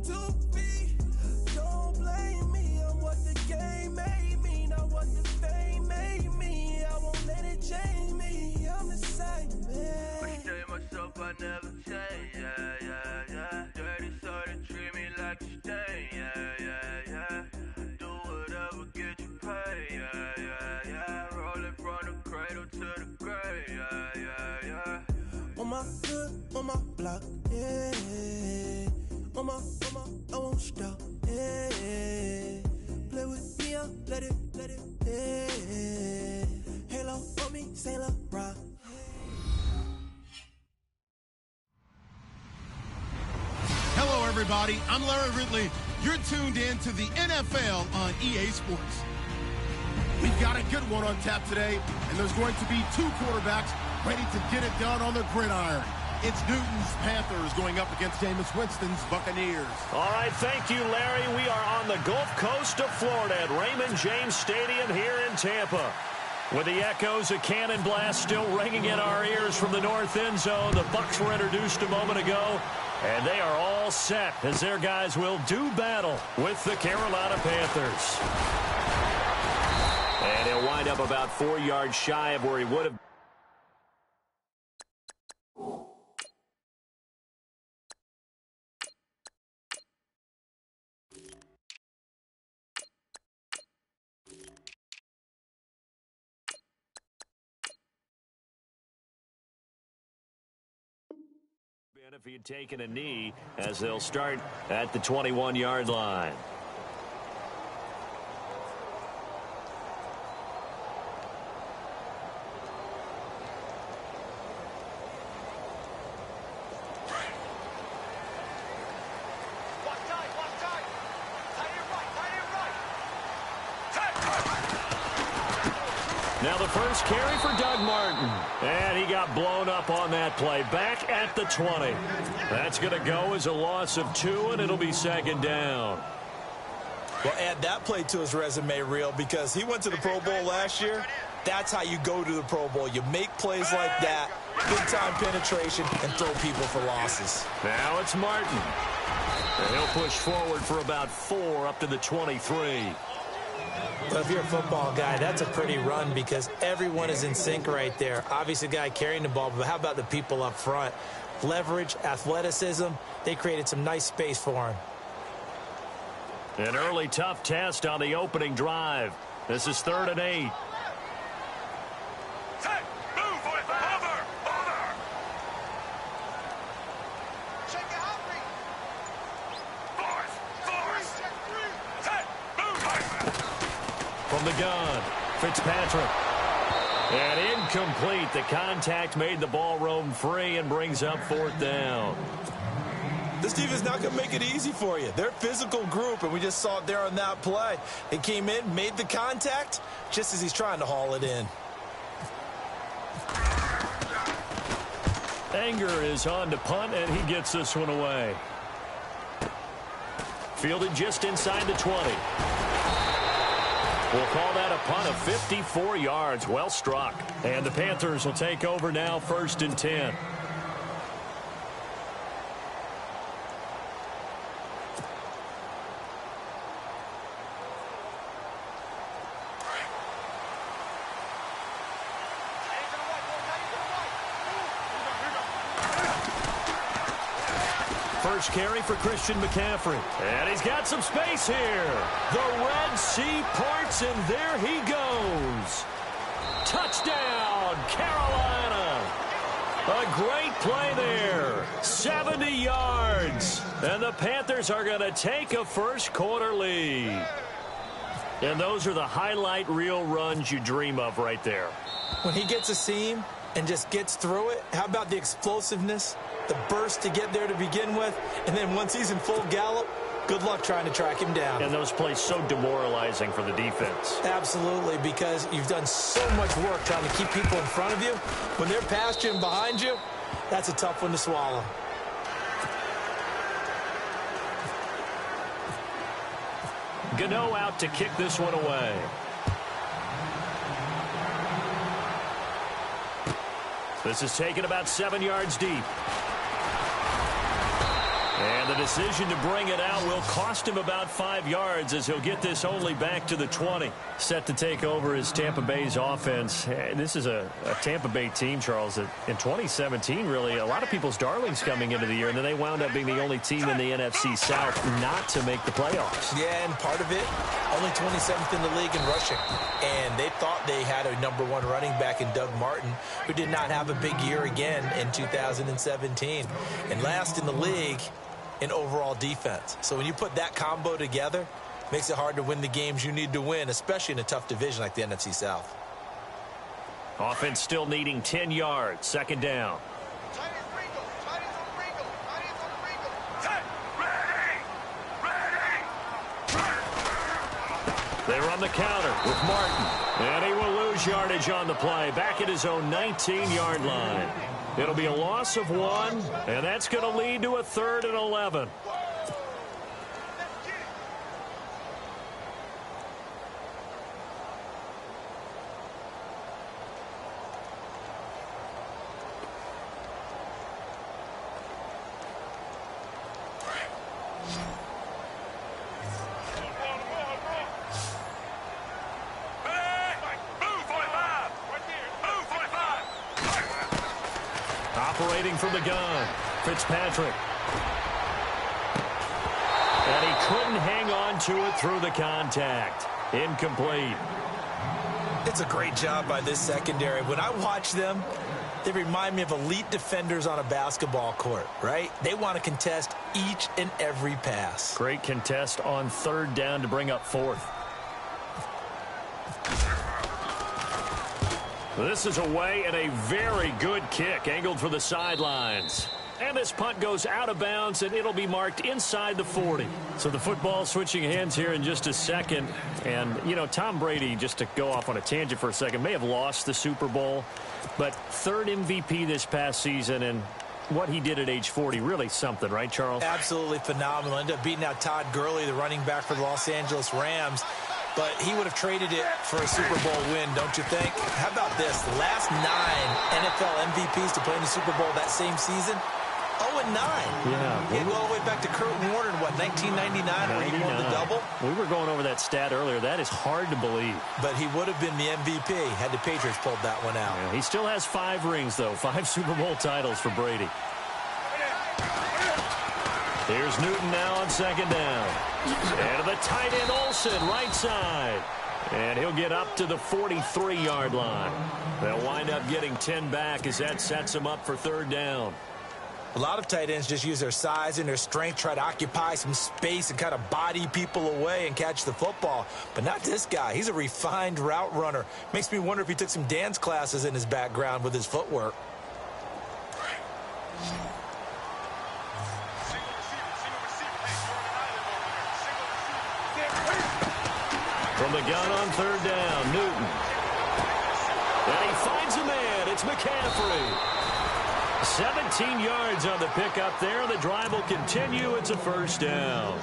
2 feet. Don't blame me, I'm what the game made me, not what the fame made me. I won't let it change me, I'm the same, man. I stay myself, I never change, yeah, yeah, yeah. Dirty soda, treat me like a stain, yeah, yeah, yeah. Do whatever, get you paid, yeah, yeah, yeah. Rolling from the cradle to the grave, yeah, yeah, yeah. On my hood, on my block, yeah. On my, I won't stop, yeah. Play with me, I'll let it, yeah. Halo on me, Sailor Rock. Hello, everybody. I'm Larry Ridley. You're tuned in to the NFL on EA Sports. We've got a good one on tap today, and there's going to be 2 quarterbacks ready to get it done on the gridiron. It's Newton's Panthers going up against Jameis Winston's Buccaneers. All right, thank you, Larry. We are on the Gulf Coast of Florida at Raymond James Stadium here in Tampa. With the echoes of cannon blast still ringing in our ears from the north end zone, the Bucs were introduced a moment ago, and they are all set as their guys will do battle with the Carolina Panthers. And he'll wind up about 4 yards shy of where he would have. If he had taken a knee, as they'll start at the 21-yard line. Now the first carry for Doug Martin. And he got blown up on that play. Back at the 20. That's going to go as a loss of 2, and it'll be second down. Well, add that play to his resume reel because he went to the Pro Bowl last year. That's how you go to the Pro Bowl. You make plays like that, big-time penetration, and throw people for losses. Now it's Martin. And he'll push forward for about 4 up to the 23. Well, if you're a football guy, that's a pretty run because everyone is in sync right there. Obviously, the guy carrying the ball, but how about the people up front? Leverage, athleticism, they created some nice space for him. An early tough test on the opening drive. This is 3rd and 8. From the gun, Fitzpatrick. And incomplete. The contact made the ball roam free and brings up 4th down. This defense is not going to make it easy for you. They're a physical group, and we just saw it there on that play. They came in, made the contact, just as he's trying to haul it in. Anger is on to punt, and he gets this one away. Fielded just inside the 20. We'll call that a punt of 54 yards. Well struck. And the Panthers will take over now, 1st and 10. First carry for Christian McCaffrey. And he's got some space here. The Red Sea parts, and there he goes. Touchdown, Carolina. A great play there. 70 yards. And the Panthers are going to take a first-quarter lead. And those are the highlight reel runs you dream of right there. When he gets a seam and just gets through it, how about the explosiveness, the burst to get there to begin with, and then once he's in full gallop, good luck trying to track him down. And those plays so demoralizing for the defense. Absolutely, because you've done so much work trying to keep people in front of you. When they're past you and behind you, that's a tough one to swallow. Gano out to kick this one away. This is taken about 7 yards deep. And the decision to bring it out will cost him about 5 yards as he'll get this only back to the 20. Set to take over his Tampa Bay's offense. This is a Tampa Bay team, Charles, that in 2017, really, a lot of people's darlings coming into the year, and then they wound up being the only team in the NFC South not to make the playoffs. Yeah, and part of it, only 27th in the league in rushing. And they thought they had a #1 running back in Doug Martin, who did not have a big year again in 2017. And last in the league in overall defense. So when you put that combo together, makes it hard to win the games you need to win, especially in a tough division like the NFC South. Offense still needing 10 yards. Second down. They run the counter with Martin. And he will lose yardage on the play. Back at his own 19-yard line. It'll be a loss of 1, and that's going to lead to a 3rd and 11. Operating from the gun, Fitzpatrick. And he couldn't hang on to it through the contact. Incomplete. It's a great job by this secondary. When I watch them, they remind me of elite defenders on a basketball court, right? They want to contest each and every pass. Great contest on 3rd down to bring up 4th. This is away and a very good kick angled for the sidelines. And this punt goes out of bounds, and it'll be marked inside the 40. So the football switching hands here in just a second. And, you know, Tom Brady, just to go off on a tangent for a second, may have lost the Super Bowl. But 3rd MVP this past season, and what he did at age 40, really something, right, Charles? Absolutely phenomenal. Ended up beating out Todd Gurley, the running back for the Los Angeles Rams. But he would have traded it for a Super Bowl win, don't you think? How about this? The last 9 NFL MVPs to play in the Super Bowl that same season, 0-9. Yeah. You go all the way back to Kurt Warner in, what, 1999, where he won the double? We were going over that stat earlier. That is hard to believe. But he would have been the MVP had the Patriots pulled that one out. Yeah, he still has 5 rings, though. 5 Super Bowl titles for Brady. Here's Newton now on 2nd down. And to the tight end, Olsen, right side. And he'll get up to the 43-yard line. They'll wind up getting 10 back as that sets him up for 3rd down. A lot of tight ends just use their size and their strength, try to occupy some space and kind of body people away and catch the football. But not this guy. He's a refined route runner. Makes me wonder if he took some dance classes in his background with his footwork. From the gun on 3rd down, Newton. And he finds a man. It's McCaffrey. 17 yards on the pickup there. The drive will continue. It's a 1st down.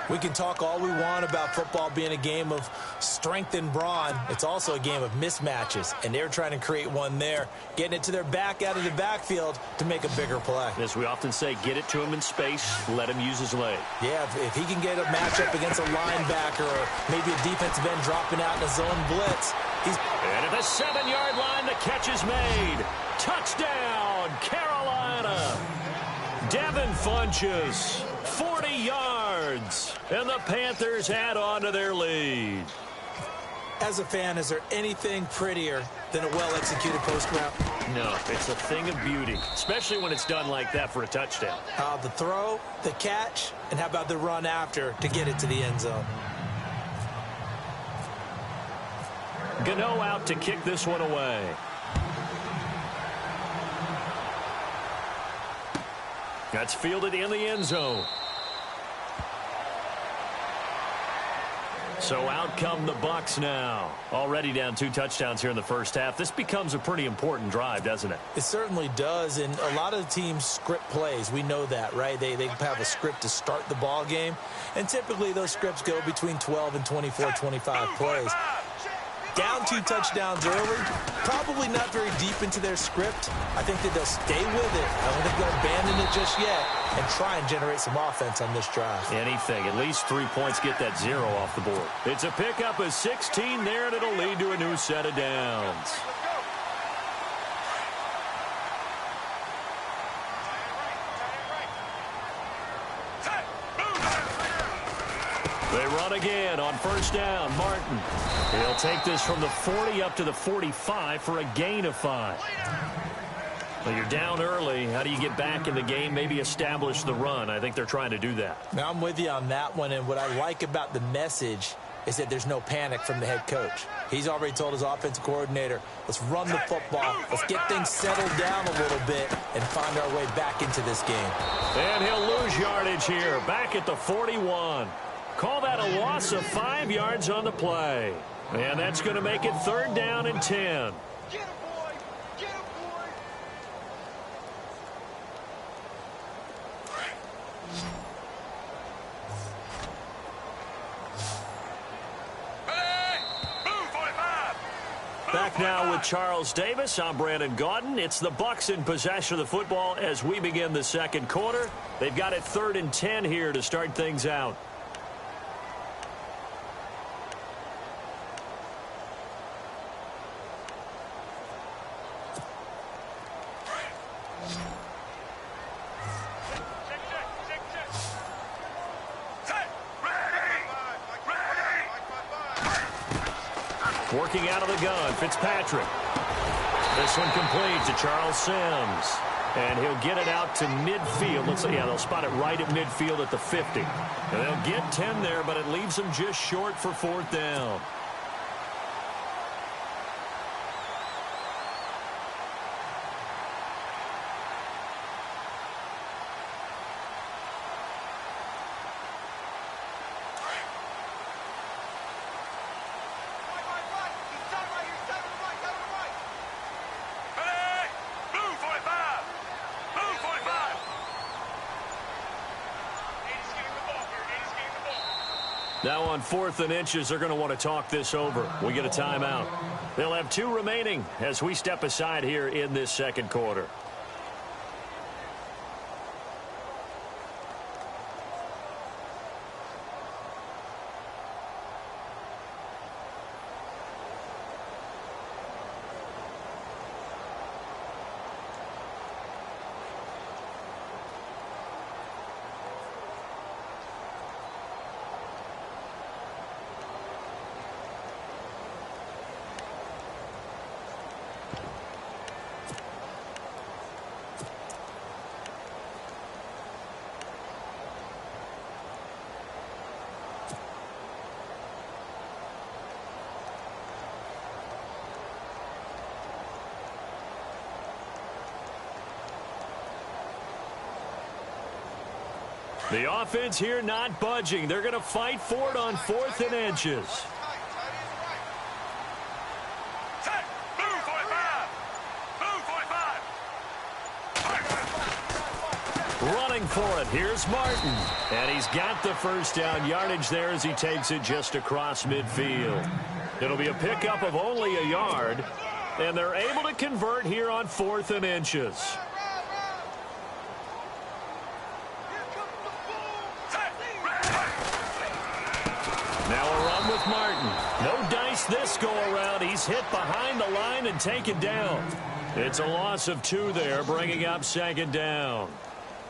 We can talk all we want about football being a game of strength and brawn. It's also a game of mismatches, and they're trying to create one there, getting it to their back out of the backfield to make a bigger play. As we often say, get it to him in space, let him use his leg. Yeah, if he can get a matchup against a linebacker or maybe a defensive end dropping out in a zone blitz. And at the 7-yard line, the catch is made. Touchdown, Carolina. Devin Funchess, 40 yards, and the Panthers add on to their lead. As a fan, is there anything prettier than a well-executed post route? No, it's a thing of beauty, especially when it's done like that for a touchdown. The throw, the catch, and how about the run after to get it to the end zone? Gano out to kick this one away. That's fielded in the end zone. So out come the Bucs now. Already down 2 touchdowns here in the first half. This becomes a pretty important drive, doesn't it? It certainly does, and a lot of teams script plays. We know that, right? They have a script to start the ball game, and typically those scripts go between 12 and 24, 25 plays. Down 2 touchdowns early, probably not very deep into their script. I think that they'll stay with it. I don't think they'll abandon it just yet. and try and generate some offense on this drive. Anything. At least 3 points, get that 0 off the board. It's a pickup of 16 there, and it'll lead to a new set of downs. They run again on first down. Martin. He'll take this from the 40 up to the 45 for a gain of 5. Well, you're down early. How do you get back in the game, maybe establish the run? I think they're trying to do that. Now, I'm with you on that one, and what I like about the message is that there's no panic from the head coach. He's already told his offensive coordinator, let's run the football, let's get things settled down a little bit and find our way back into this game. And he'll lose yardage here, back at the 41. Call that a loss of 5 yards on the play. And that's going to make it 3rd down and 10. Get him, boy! Get him, boy! Back now with Charles Davis. I'm Brandon Gaudin. It's the Bucs in possession of the football as we begin the second quarter. They've got it 3rd and 10 here to start things out. Working out of the gun, Fitzpatrick. This one complete to Charles Sims. And he'll get it out to midfield. Let's see, yeah, they'll spot it right at midfield at the 50. And they'll get 10 there, but it leaves them just short for 4th down. Now on 4th and inches, they're going to want to talk this over. We get a timeout. They'll have 2 remaining as we step aside here in this second quarter. The offense here not budging. They're going to fight for it on 4th and inches. Running for it. Here's Martin. And he's got the first down yardage there as he takes it just across midfield. It'll be a pickup of only a yard. And they're able to convert here on 4th and inches. Now a run with Martin. No dice this go-around. He's hit behind the line and taken down. It's a loss of 2 there, bringing up 2nd down.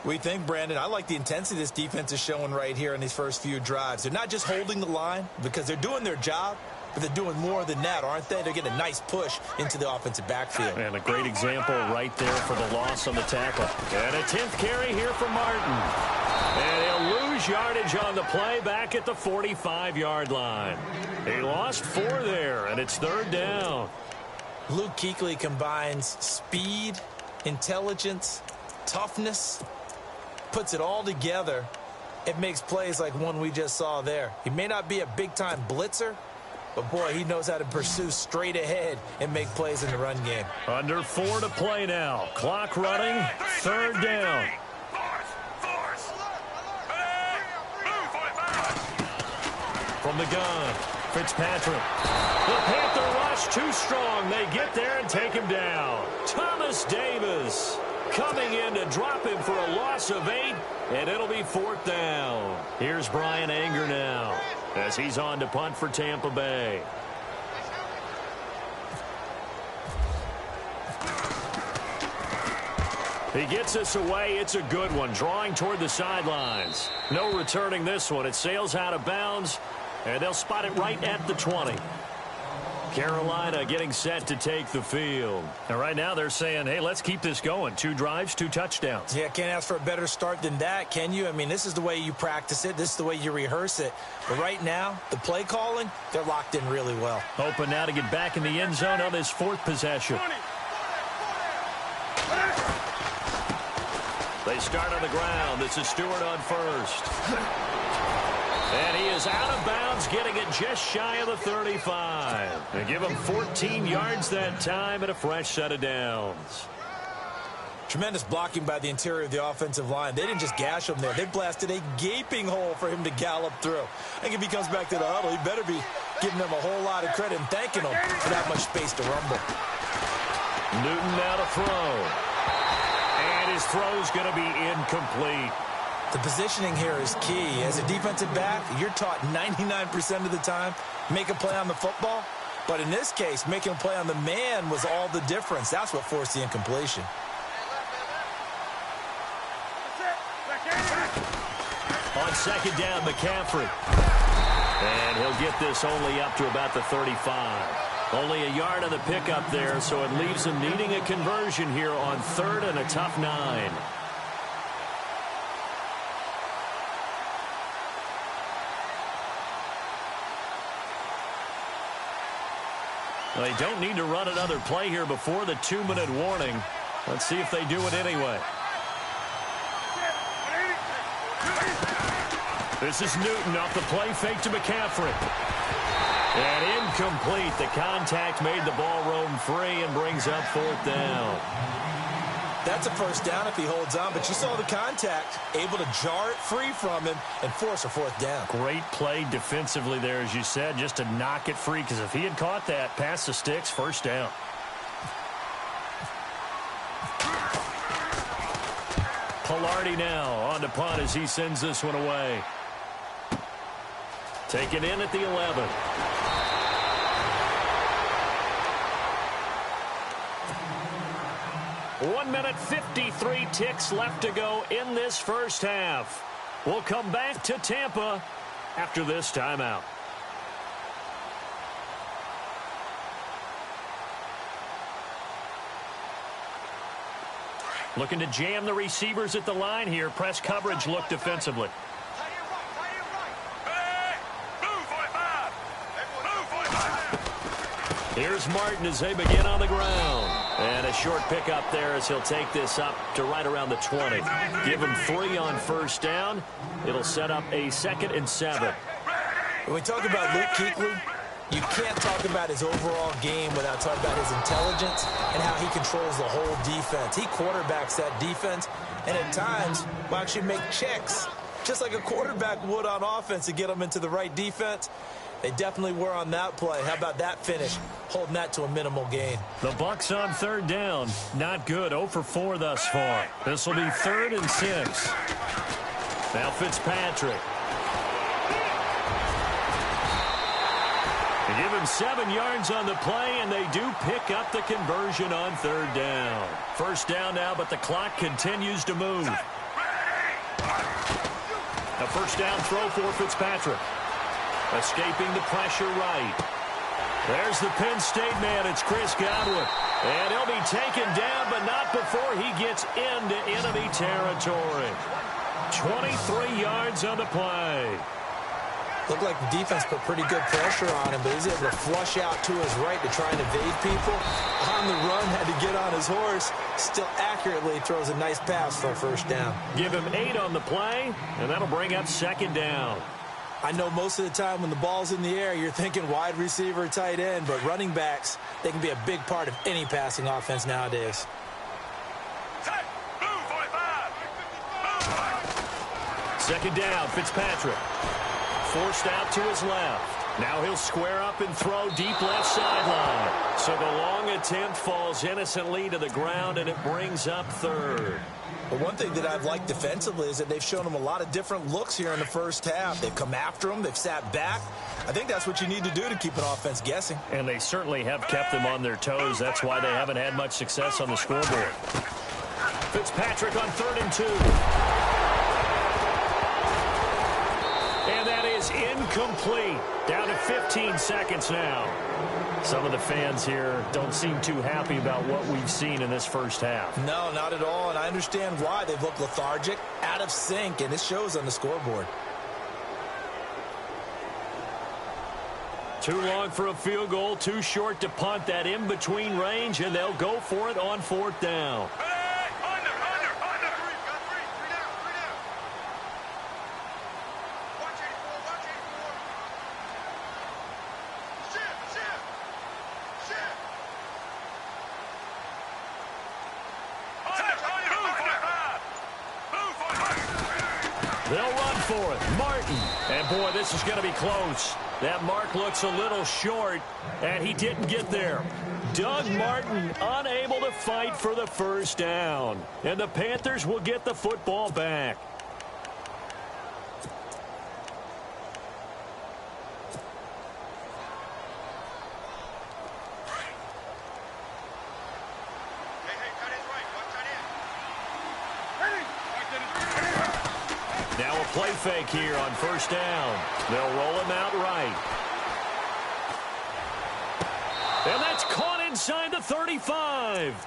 We think, Brandon, I like the intensity this defense is showing right here in these first few drives. They're not just holding the line because they're doing their job, but they're doing more than that, aren't they? They're getting a nice push into the offensive backfield. And a great example right there for the loss on the tackle. And a 10th carry here for Martin. And he'll lose yardage on the play back at the 45-yard line. He lost 4 there, and it's 3rd down. Luke Kuechly combines speed, intelligence, toughness, puts it all together. It makes plays like one we just saw there. He may not be a big-time blitzer, but, boy, he knows how to pursue straight ahead and make plays in the run game. Under 4 to play now. Clock running, 3rd down. From the gun, Fitzpatrick. The Panther rush too strong. They get there and take him down. Thomas Davis. Coming in to drop him for a loss of 8, and it'll be 4th down. Here's Brian Anger now as he's on to punt for Tampa Bay. He gets this away. It's a good one, drawing toward the sidelines. No returning this one. It sails out of bounds, and they'll spot it right at the 20. Carolina getting set to take the field. And right now they're saying, hey, let's keep this going. 2 drives, 2 touchdowns. Yeah, can't ask for a better start than that, can you? I mean, this is the way you practice it. This is the way you rehearse it. But right now, the play calling, they're locked in really well. Hoping now to get back in the end zone on this 4th possession. They start on the ground. This is Stewart on first. And he is out of bounds, getting it just shy of the 35. And give him 14 yards that time and a fresh set of downs. Tremendous blocking by the interior of the offensive line. They didn't just gash him there. They blasted a gaping hole for him to gallop through. I think if he comes back to the huddle, he better be giving them a whole lot of credit and thanking them for that much space to rumble. Newton now to throw. And his throw's going to be incomplete. The positioning here is key. As a defensive back, you're taught 99% of the time, make a play on the football. But in this case, making a play on the man was all the difference. That's what forced the incompletion. On 2nd down, McCaffrey. And he'll get this only up to about the 35. Only a yard on the pickup there, so it leaves him needing a conversion here on 3rd and a tough 9. Well, they don't need to run another play here before the 2-minute warning. Let's see if they do it anyway. This is Newton off the play fake to McCaffrey. And incomplete. The contact made the ball roam free and brings up 4th down. That's a first down if he holds on, but you saw the contact, able to jar it free from him and force a 4th down. Great play defensively there, as you said, just to knock it free, because if he had caught that, past the sticks, 1st down. Pilardi now on to punt as he sends this one away. Taken in at the 11. One minute, 53 ticks left to go in this first half. We'll come back to Tampa after this timeout. Looking to jam the receivers at the line here. Press coverage look defensively. Here's Martin as they begin on the ground. And a short pickup there as he'll take this up to right around the 20. Give him 3 on 1st down. It'll set up a 2nd and 7. When we talk about Luke Kuechly, you can't talk about his overall game without talking about his intelligence and how he controls the whole defense. He quarterbacks that defense and at times will actually make checks, just like a quarterback would on offense to get them into the right defense. They definitely were on that play. How about that finish, holding that to a minimal gain? The Bucs on 3rd down. Not good. 0 for 4 thus far. This will be 3rd and 6. Now Fitzpatrick. They give him 7 yards on the play, and they do pick up the conversion on 3rd down. 1st down now, but the clock continues to move. A 1st down throw for Fitzpatrick. Escaping the pressure right. There's the Penn State man. It's Chris Godwin. And he'll be taken down, but not before he gets into enemy territory. 23 yards on the play. Looked like the defense put pretty good pressure on him, but he's able to flush out to his right to try and evade people. On the run, had to get on his horse. Still accurately throws a nice pass for a 1st down. Give him 8 on the play, and that'll bring up 2nd down. I know most of the time when the ball's in the air, you're thinking wide receiver, tight end, but running backs, they can be a big part of any passing offense nowadays. 2nd down, Fitzpatrick. Forced out to his left. Now he'll square up and throw deep left sideline. So the long attempt falls innocently to the ground, and it brings up third. Well, one thing that I've liked defensively is that they've shown him a lot of different looks here in the first half. They've come after him. They've sat back. I think that's what you need to do to keep an offense guessing. And they certainly have kept them on their toes. That's why they haven't had much success on the scoreboard. Fitzpatrick on 3rd and 2. And that is incomplete. Down to 15 seconds now. Some of the fans here don't seem too happy about what we've seen in this first half. No, not at all, and I understand why. They've looked lethargic, out of sync, and it shows on the scoreboard. Too long for a field goal, too short to punt. That in-between range, and they'll go for it on 4th down. They'll run for it. Martin. And, boy, this is going to be close. That mark looks a little short, and he didn't get there. Doug Martin unable to fight for the first down. And the Panthers will get the football back. Now a play fake here on 1st down. They'll roll him out right. And that's caught inside the 35.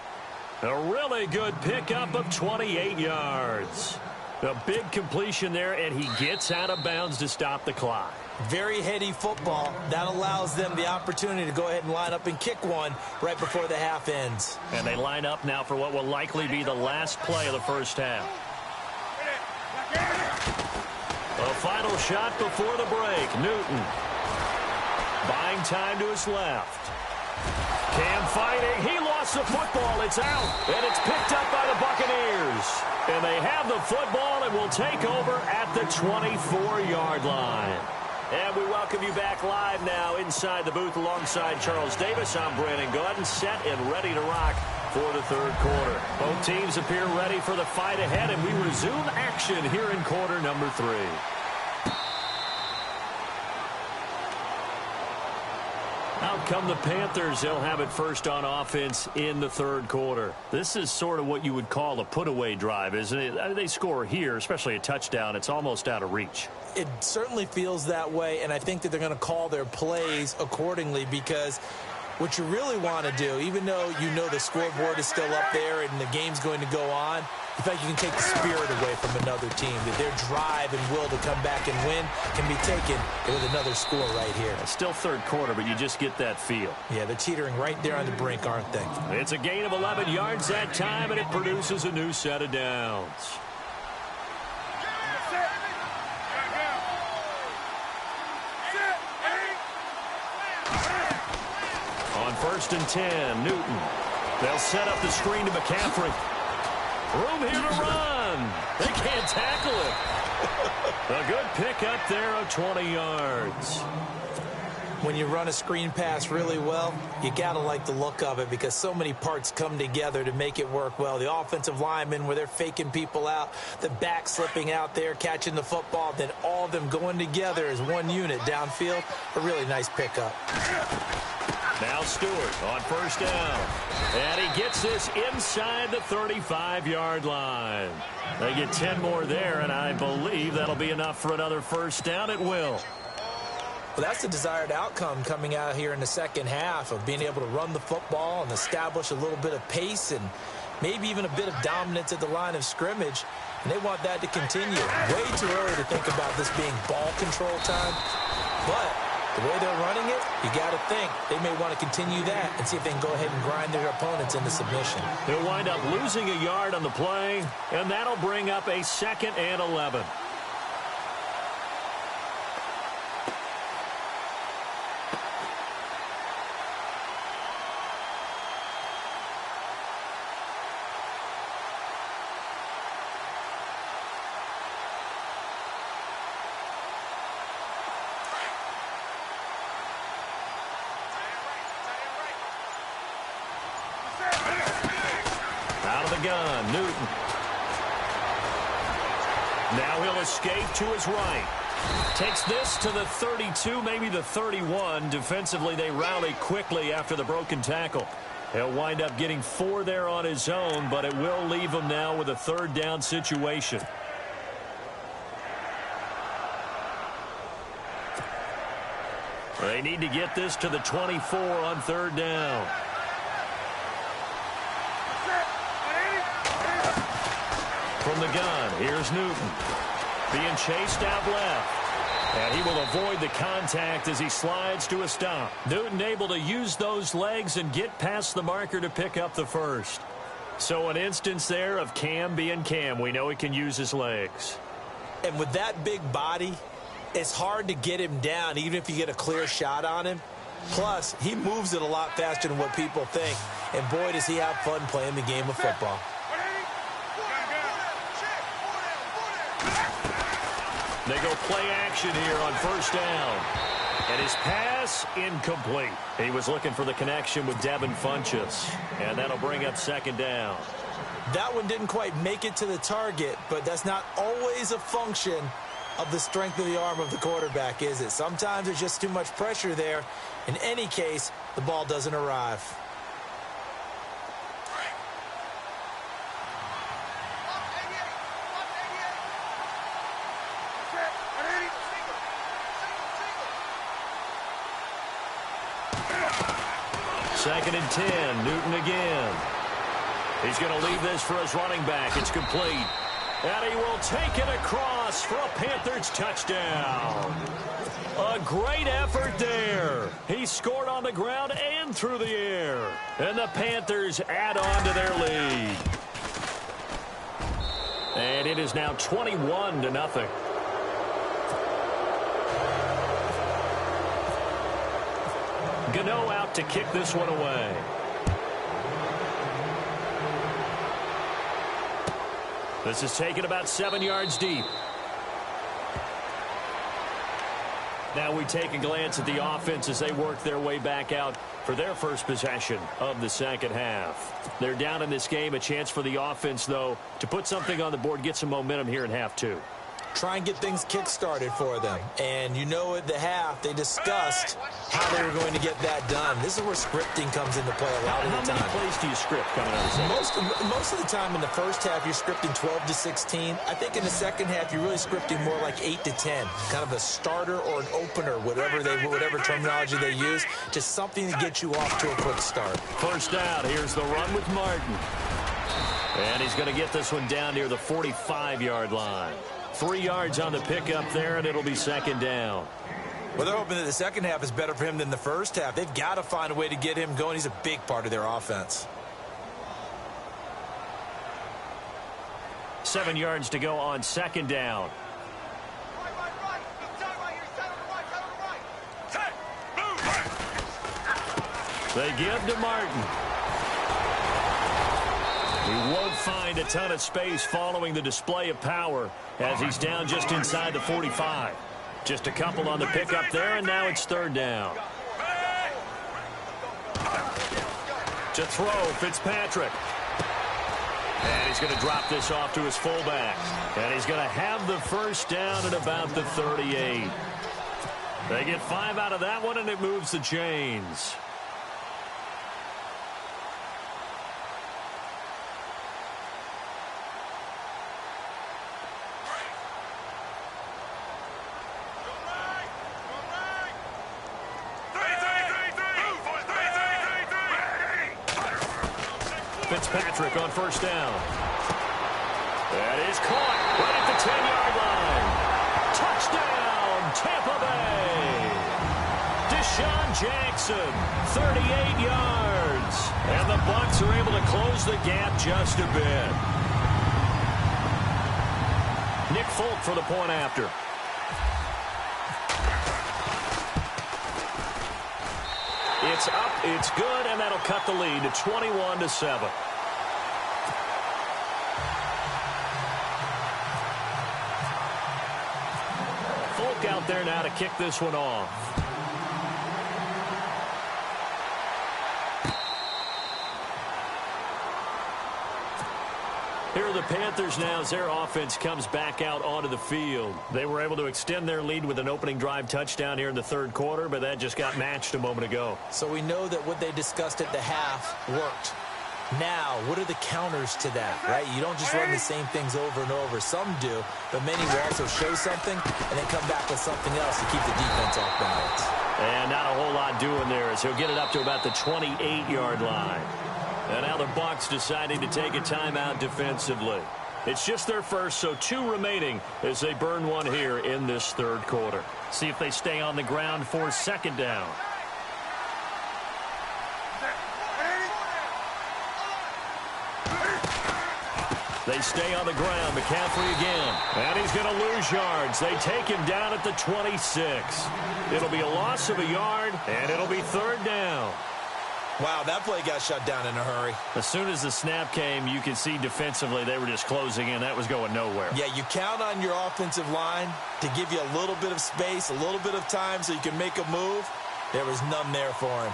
A really good pickup of 28 yards. A big completion there, and he gets out of bounds to stop the clock. Very heady football. That allows them the opportunity to go ahead and line up and kick one right before the half ends. And they line up now for what will likely be the last play of the first half. A final shot before the break. Newton buying time to his left. Cam fighting. He lost the football. It's out. And it's picked up by the Buccaneers. And they have the football and will take over at the 24-yard line. And we welcome you back live now inside the booth alongside Charles Davis. I'm Brandon Gordon, set and ready to rock for the third quarter. Both teams appear ready for the fight ahead, and we resume action here in quarter number 3. Out come the Panthers. They'll have it first on offense in the third quarter. This is sort of what you would call a put-away drive, isn't it? They score here, especially a touchdown. It's almost out of reach. It certainly feels that way, and I think that they're going to call their plays accordingly, because what you really want to do, even though you know the scoreboard is still up there and the game's going to go on, in fact, you can take the spirit away from another team, that their drive and will to come back and win can be taken with another score right here. It's still third quarter, but you just get that feel. Yeah, they're teetering right there on the brink, aren't they? It's a gain of 11 yards that time, and it produces a new set of downs. On 1st and 10, Newton. They'll set up the screen to McCaffrey. Room here to run. They can't tackle it. A good pickup there of 20 yards. When you run a screen pass really well, you got to like the look of it, because so many parts come together to make it work well. The offensive linemen, where they're faking people out, the back slipping out there, catching the football, then all of them going together as one unit downfield. A really nice pickup. Now Stewart on 1st down. And he gets this inside the 35-yard line. They get 10 more there, and I believe that'll be enough for another first down. It will. Well, that's the desired outcome coming out here in the second half, of being able to run the football and establish a little bit of pace and maybe even a bit of dominance at the line of scrimmage. And they want that to continue. Way too early to think about this being ball control time. But the way they're running it, you got to think they may want to continue that and see if they can go ahead and grind their opponents into submission. They'll wind up losing a yard on the play, and that'll bring up a 2nd and 11. the gun, Newton. Now he'll escape to his right. Takes this to the 32, maybe the 31. Defensively, they rally quickly after the broken tackle. He'll wind up getting 4 there on his own, but it will leave him now with a third down situation. They need to get this to the 24 on third down. From the gun, here's Newton. Being chased out left. And he will avoid the contact as he slides to a stop. Newton able to use those legs and get past the marker to pick up the first. So an instance there of Cam being Cam. We know he can use his legs. And with that big body, it's hard to get him down, even if you get a clear shot on him. Plus, he moves it a lot faster than what people think. And boy, does he have fun playing the game of football. They go play action here on first down. And his pass incomplete. He was looking for the connection with Devin Funchess. And that'll bring up second down. That one didn't quite make it to the target, but that's not always a function of the strength of the arm of the quarterback, is it? Sometimes there's just too much pressure there. In any case, the ball doesn't arrive. Second and 10, Newton again. He's going to leave this for his running back. It's complete. And he will take it across for a Panthers touchdown. A great effort there. He scored on the ground and through the air. And the Panthers add on to their lead. And it is now 21-0. Gano out to kick this one away. This is taken about 7 yards deep. Now we take a glance at the offense as they work their way back out for their first possession of the second half. They're down in this game. A chance for the offense, though, to put something on the board, get some momentum here in half two. Try and get things kick-started for them. And you know at the half, they discussed how they were going to get that done. This is where scripting comes into play a lot of the time. How many plays do you script coming out of the second? Most of the time in the first half, you're scripting 12 to 16. I think in the second half, you're really scripting more like 8 to 10. Kind of a starter or an opener, whatever terminology they use, just something to get you off to a quick start. First down, here's the run with Martin. And he's going to get this one down near the 45-yard line. 3 yards on the pickup there, and it'll be second down. Well, they're hoping that the second half is better for him than the first half. They've got to find a way to get him going. He's a big part of their offense. 7 yards to go on second down. They give to Martin. He won't find a ton of space following the display of power as he's down just inside the 45. Just a couple on the pickup there, and now it's third down. To throw, Fitzpatrick. And he's going to drop this off to his fullback. And he's going to have the first down at about the 38. They get 5 out of that one, and it moves the chains. Fitzpatrick on first down. That is caught right at the 10-yard line. Touchdown, Tampa Bay. Deshaun Jackson, 38 yards. And the Bucs are able to close the gap just a bit. Nick Folk for the point after. It's up, it's good, and that'll cut the lead to 21-7. Folk out there now to kick this one off. Here are the Panthers now as their offense comes back out onto the field. They were able to extend their lead with an opening drive touchdown here in the third quarter, but that just got matched a moment ago. So we know that what they discussed at the half worked. Now, what are the counters to that, right? You don't just run the same things over and over. Some do, but many will also show something and then come back with something else to keep the defense off balance. And not a whole lot doing there as he'll get it up to about the 28-yard line. And now the Bucs deciding to take a timeout defensively. It's just their first, so 2 remaining as they burn one here in this third quarter. See if they stay on the ground for second down. They stay on the ground. McCaffrey again. And he's going to lose yards. They take him down at the 26. It'll be a loss of a yard, and it'll be third down. Wow, that play got shut down in a hurry. As soon as the snap came, you could see defensively they were just closing in. That was going nowhere. Yeah, you count on your offensive line to give you a little bit of space, a little bit of time so you can make a move. There was none there for him.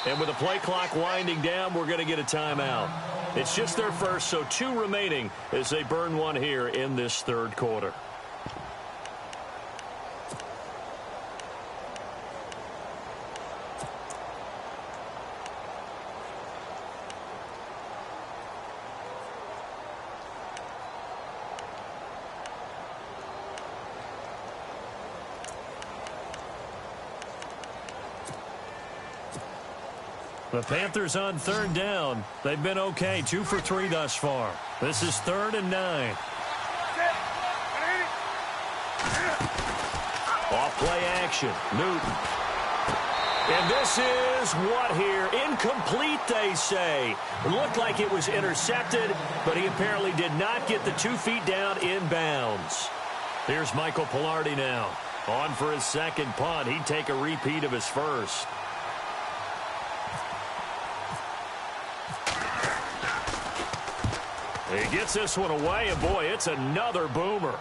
And with the play clock winding down, we're going to get a timeout. It's just their first, so 2 remaining as they burn one here in this third quarter. The Panthers on third down. They've been okay, 2 for 3 thus far. This is 3rd and 9. Off play action. Newton. And this is what here? Incomplete, they say. It looked like it was intercepted, but he apparently did not get the 2 feet down in bounds. Here's Michael Pilardi now. On for his second punt. He'd take a repeat of his first. He gets this one away, and boy, it's another boomer.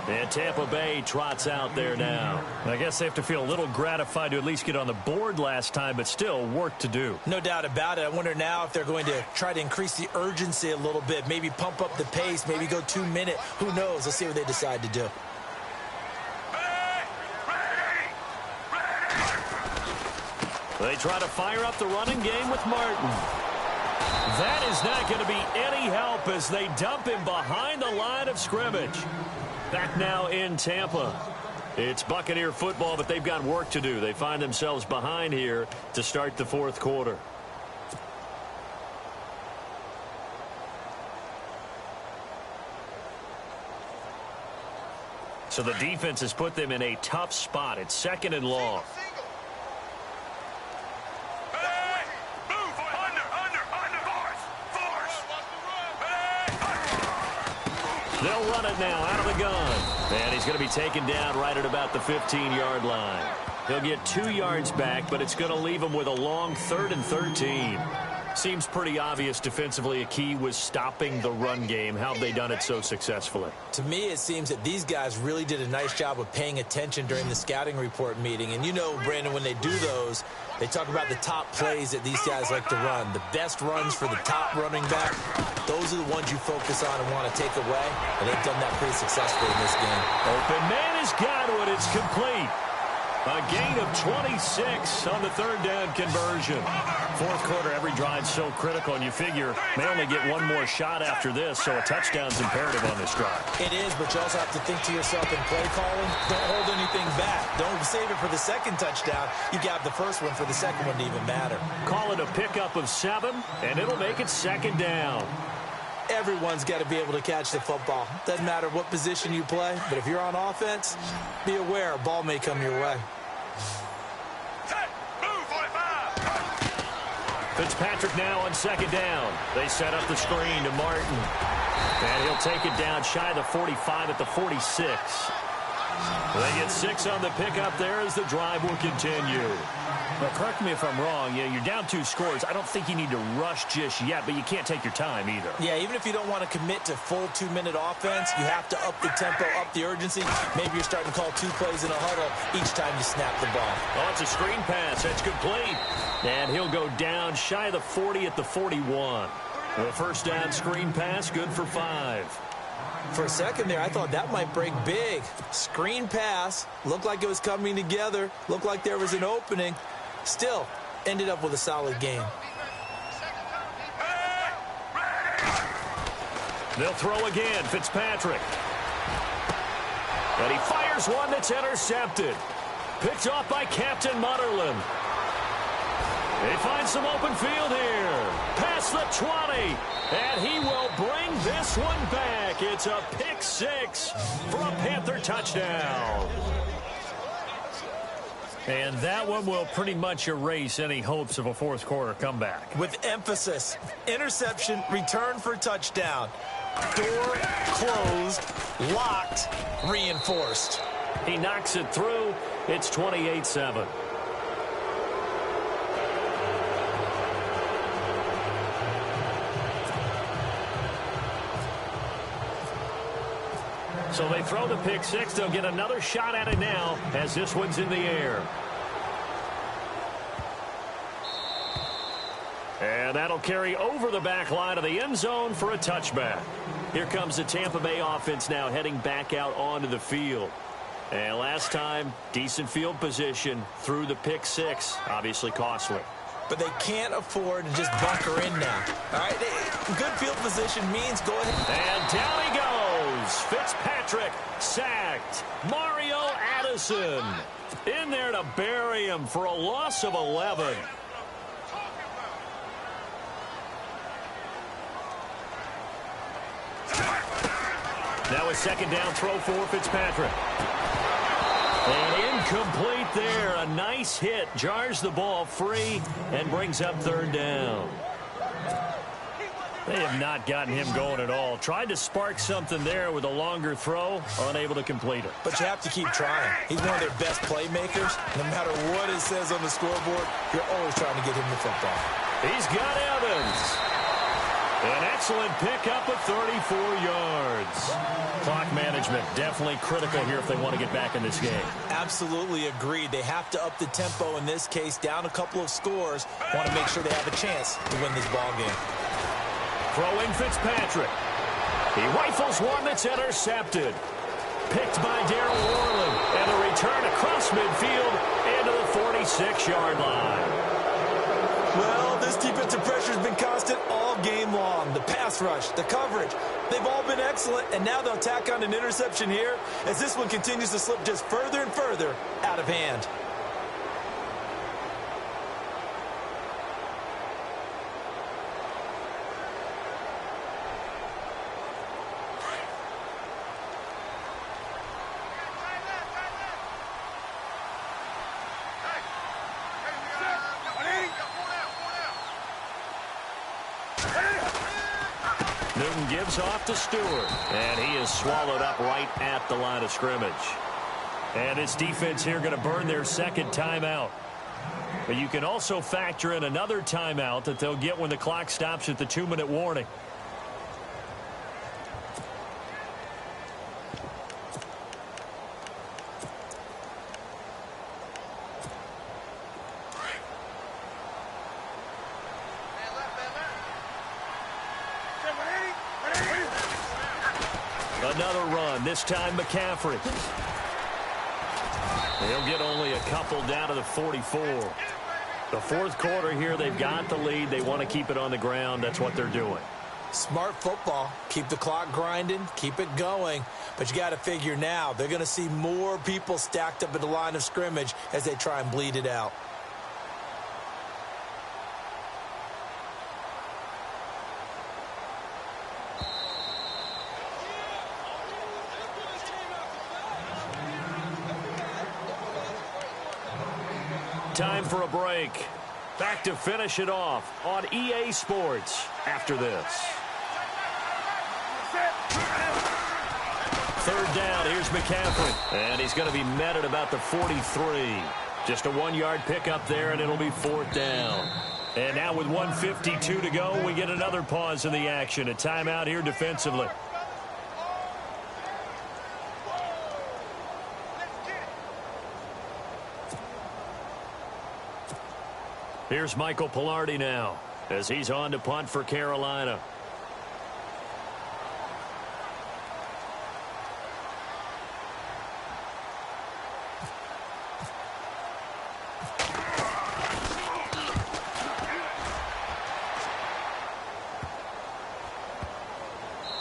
And Tampa Bay trots out there now. I guess they have to feel a little gratified to at least get on the board last time, but still work to do. No doubt about it. I wonder now if they're going to try to increase the urgency a little bit, maybe pump up the pace, maybe go 2 minute. Who knows? Let's see what they decide to do. They try to fire up the running game with Martin. That is not going to be any help as they dump him behind the line of scrimmage. Back now in Tampa. It's Buccaneer football, but they've got work to do. They find themselves behind here to start the fourth quarter. So the defense has put them in a tough spot. It's 2nd and long. They'll run it now out of the gun. And he's going to be taken down right at about the 15-yard line. He'll get 2 yards back, but it's going to leave him with a long 3rd and 13. Seems pretty obvious defensively a key was stopping the run game. How have they done it so successfully? To me, it seems that these guys really did a nice job of paying attention during the scouting report meeting. And you know, Brandon, when they do those, they talk about the top plays that these guys like to run. The best runs for the top running back, those are the ones you focus on and want to take away. And they've done that pretty successfully in this game. Open man has got it. It's complete. A gain of 26 on the 3rd down conversion. Fourth quarter, every drive's so critical, and you figure they only get one more shot after this, so a touchdown's imperative on this drive. It is, but you also have to think to yourself in play calling, don't hold anything back. Don't save it for the second touchdown. You got the first one for the second one to even matter. Call it a pickup of 7, and it'll make it 2nd down. Everyone's got to be able to catch the football. Doesn't matter what position you play, but if you're on offense, be aware a ball may come your way. Fitzpatrick now on 2nd down. They set up the screen to Martin. And he'll take it down shy of the 45 at the 46. They get 6 on the pickup there as the drive will continue. Well, correct me if I'm wrong. You're down 2 scores. I don't think you need to rush just yet, but you can't take your time either. Yeah, even if you don't want to commit to full 2-minute offense, you have to up the tempo, up the urgency. Maybe you're starting to call 2 plays in a huddle each time you snap the ball. Oh, it's a screen pass. That's complete. And he'll go down shy of the 40 at the 41. The first down screen pass, good for 5. For a second there, I thought that might break big. Screen pass, looked like it was coming together, looked like there was an opening. Still, ended up with a solid game. They'll throw again, Fitzpatrick. And he fires one that's intercepted. Picked off by Captain Mutterland. They find some open field here. Past the 20. And he will bring this one back. It's a pick 6 for a Panther touchdown. And that one will pretty much erase any hopes of a fourth quarter comeback. With emphasis, interception, return for touchdown. Door closed, locked, reinforced. He knocks it through. It's 28-7. So they throw the pick 6. They'll get another shot at it now as this one's in the air. And that'll carry over the back line of the end zone for a touchback. Here comes the Tampa Bay offense now heading back out onto the field. And last time, decent field position through the pick 6. Obviously costly. But they can't afford to just bunker in now. All right, good field position means go ahead. And down he goes. Fitzpatrick sacked. Mario Addison in there to bury him for a loss of 11. Now a second down throw for Fitzpatrick. And incomplete there. A nice hit. Jars the ball free and brings up third down. They have not gotten him going at all. Tried to spark something there with a longer throw. Unable to complete it. But you have to keep trying. He's one of their best playmakers. No matter what it says on the scoreboard, you're always trying to get him the football. He's got Evans. An excellent pickup of 34 yards. Clock management definitely critical here if they want to get back in this game. Absolutely agreed. They have to up the tempo in this case, down a couple of scores. Want to make sure they have a chance to win this ball game. Throwing Fitzpatrick. He rifles one that's intercepted. Picked by Darrell Worley. And a return across midfield into the 46-yard line. Well, this defensive pressure has been constant all game long. The pass rush, the coverage, they've all been excellent, and now they'll tack on an interception here as this one continues to slip just further and further out of hand. Newton gives off to Stewart, and he is swallowed up right at the line of scrimmage. And this defense here going to burn their second timeout. But you can also factor in another timeout that they'll get when the clock stops at the 2-minute warning. Another run, this time McCaffrey. He'll get only a couple down to the 44. The fourth quarter here, they've got the lead. They want to keep it on the ground. That's what they're doing. Smart football. Keep the clock grinding. Keep it going. But you got to figure now, they're going to see more people stacked up at the line of scrimmage as they try and bleed it out. Time for a break. Back to finish it off on EA Sports after this. third down. Here's McCaffrey. And he's going to be met at about the 43. Just a 1-yard pickup there, and it'll be fourth down. And now with 1:52 to go, we get another pause in the action. A timeout here defensively. Here's Michael Pilardi now as he's on to punt for Carolina.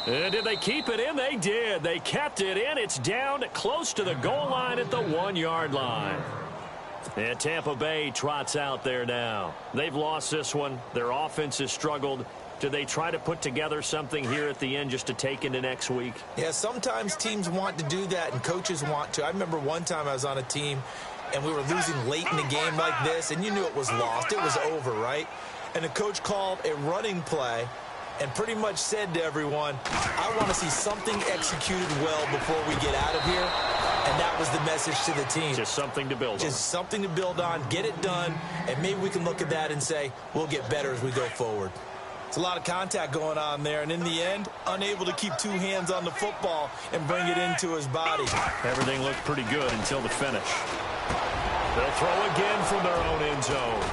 And did they keep it in? They did. They kept it in. It's down close to the goal line at the 1-yard line. And Tampa Bay trots out there now. They've lost this one. Their offense has struggled. Do they try to put together something here at the end just to take into next week? Yeah, sometimes teams want to do that and coaches want to. I remember one time I was on a team and we were losing late in the game like this, and you knew it was lost. It was over, right? And the coach called a running play and pretty much said to everyone, I want to see something executed well before we get out of here. And that was the message to the team. Just something to build on. Just something to build on, get it done, and maybe we can look at that and say, we'll get better as we go forward. It's a lot of contact going on there, and in the end, unable to keep two hands on the football and bring it into his body. Everything looked pretty good until the finish. They'll throw again from their own end zone.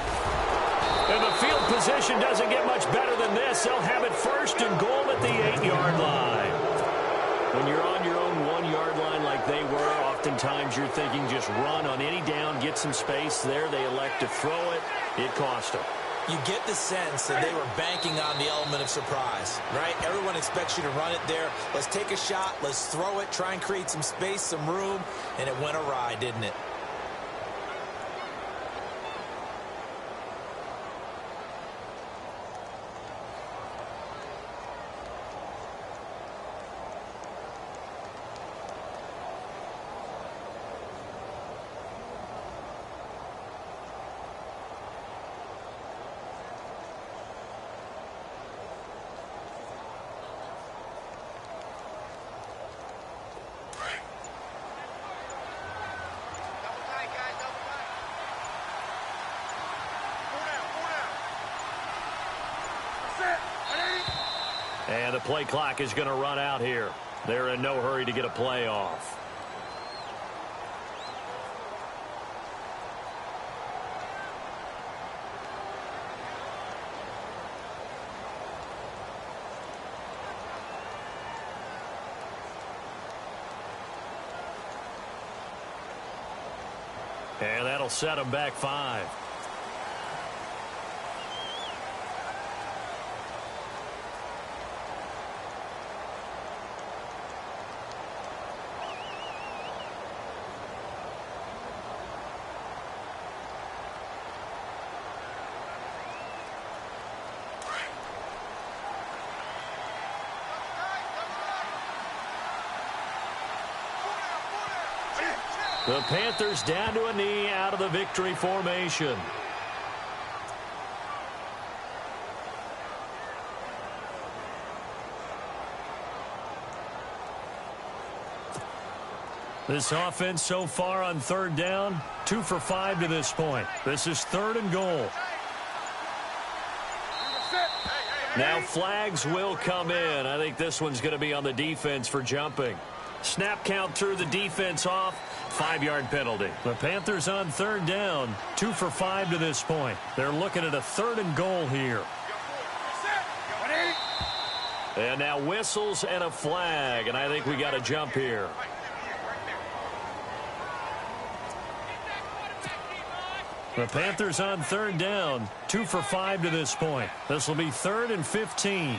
And the field position doesn't get much better than this. They'll have it first and goal at the 8-yard line. When you're on your own 1-yard line like they were, oftentimes you're thinking just run on any down, get some space. There they elect to throw it. It cost them. You get the sense that they were banking on the element of surprise, right? Everyone expects you to run it there. Let's take a shot. Let's throw it. Try and create some space, some room. And it went awry, didn't it? And the play clock is going to run out here. They're in no hurry to get a play off. And that'll set them back 5. The Panthers down to a knee out of the victory formation. This offense so far on third down, 2 for 5 to this point. This is 3rd and goal. Now flags will come in. I think this one's going to be on the defense for jumping. Snap count through the defense off. 5-yard penalty. The Panthers on third down. 2 for 5 to this point. They're looking at a 3rd and goal here. And now whistles and a flag. And I think we got a jump here. The Panthers on third down. 2 for 5 to this point. This will be 3rd and 15.